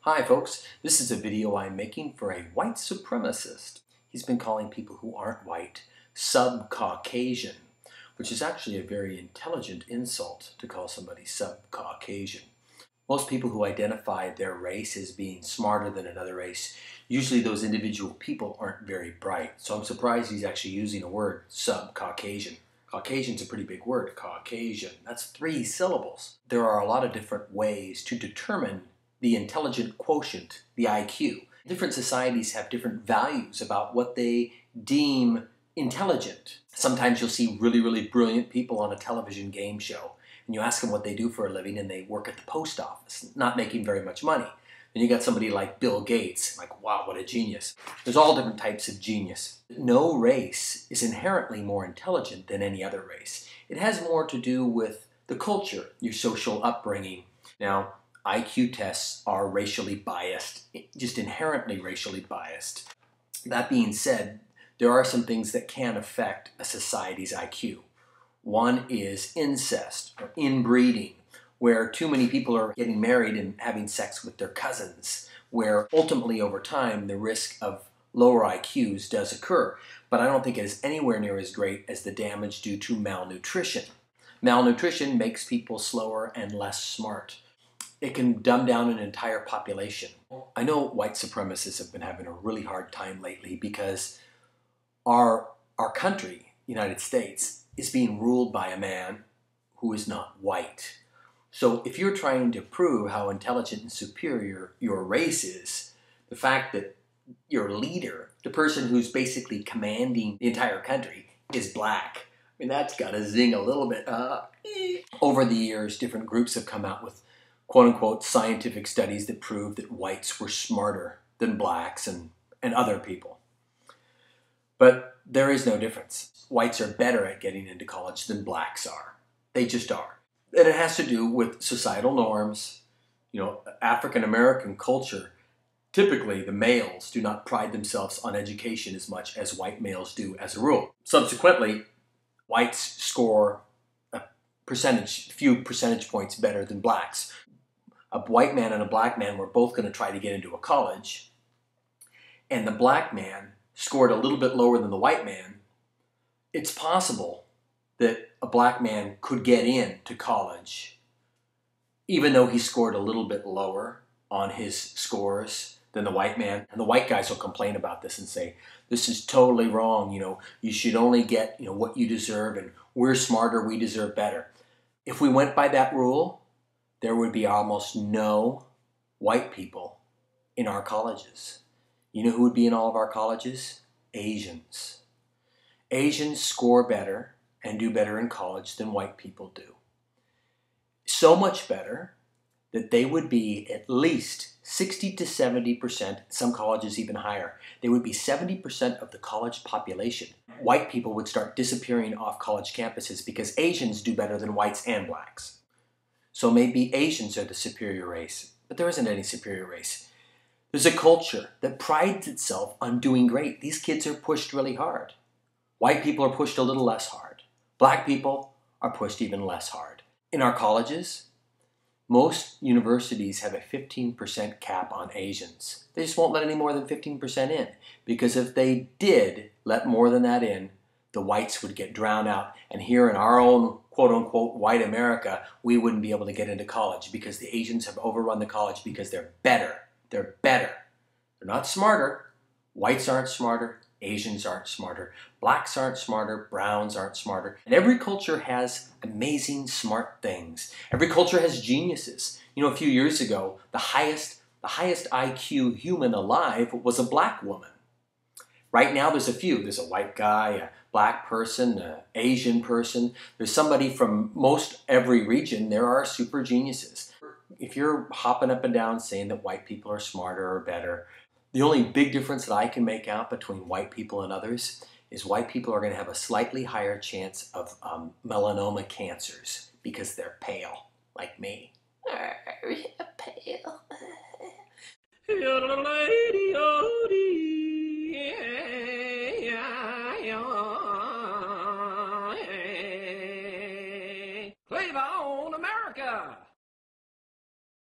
Hi folks, this is a video I'm making for a white supremacist. He's been calling people who aren't white sub-caucasian, which is actually a very intelligent insult to call somebody sub-caucasian. Most people who identify their race as being smarter than another race, usually those individual people aren't very bright. So I'm surprised he's actually using a word, sub-caucasian. Caucasian's a pretty big word, Caucasian. That's 3 syllables. There are a lot of different ways to determine the intelligent quotient, the IQ. Different societies have different values about what they deem intelligent. Sometimes you'll see really brilliant people on a television game show, and you ask them what they do for a living, and they work at the post office, not making very much money. Then you got somebody like Bill Gates, like, wow, what a genius. There's all different types of genius. No race is inherently more intelligent than any other race. It has more to do with the culture, your social upbringing. Now, IQ tests are racially biased, just inherently racially biased. That being said, there are some things that can affect a society's IQ. One is incest or inbreeding, where too many people are getting married and having sex with their cousins, where ultimately over time the risk of lower IQs does occur. But I don't think it is anywhere near as great as the damage due to malnutrition. Malnutrition makes people slower and less smart. It can dumb down an entire population. I know white supremacists have been having a really hard time lately because our country, United States, is being ruled by a man who is not white. So if you're trying to prove how intelligent and superior your race is, the fact that your leader, the person who's basically commanding the entire country, is black, I mean, that's got to zing a little bit. Over the years, different groups have come out with quote-unquote scientific studies that prove that whites were smarter than blacks and other people. But there is no difference. Whites are better at getting into college than blacks are. They just are. And it has to do with societal norms. You know, African American culture, typically the males do not pride themselves on education as much as white males do as a rule. Subsequently, whites score a few percentage points better than blacks. A white man and a black man were both going to try to get into a college, and the black man scored a little bit lower than the white man. It's possible that a black man could get into college even though he scored a little bit lower on his scores than the white man. And the white guys will complain about this and say, this is totally wrong, you know, you should only get, what you deserve, and we're smarter, we deserve better. If we went by that rule, there would be almost no white people in our colleges. You know who would be in all of our colleges? Asians. Asians score better and do better in college than white people do. So much better that they would be at least 60 to 70%, some colleges even higher. They would be 70% of the college population. White people would start disappearing off college campuses because Asians do better than whites and blacks. So maybe Asians are the superior race, but there isn't any superior race. There's a culture that prides itself on doing great. These kids are pushed really hard. White people are pushed a little less hard. Black people are pushed even less hard. In our colleges, most universities have a 15% cap on Asians. They just won't let any more than 15% in, because if they did let more than that in, the whites would get drowned out. And here in our own quote-unquote white America, we wouldn't be able to get into college because the Asians have overrun the college because they're better. They're better. They're not smarter. Whites aren't smarter. Asians aren't smarter. Blacks aren't smarter. Browns aren't smarter. And every culture has amazing smart things. Every culture has geniuses. You know, a few years ago, the highest IQ human alive was a black woman. Right now, there's a few. There's a white guy, a black person, an Asian person. There's somebody from most every region. There are super geniuses. If you're hopping up and down saying that white people are smarter or better, the only big difference that I can make out between white people and others is white people are going to have a slightly higher chance of melanoma cancers because they're pale, like me. Pale.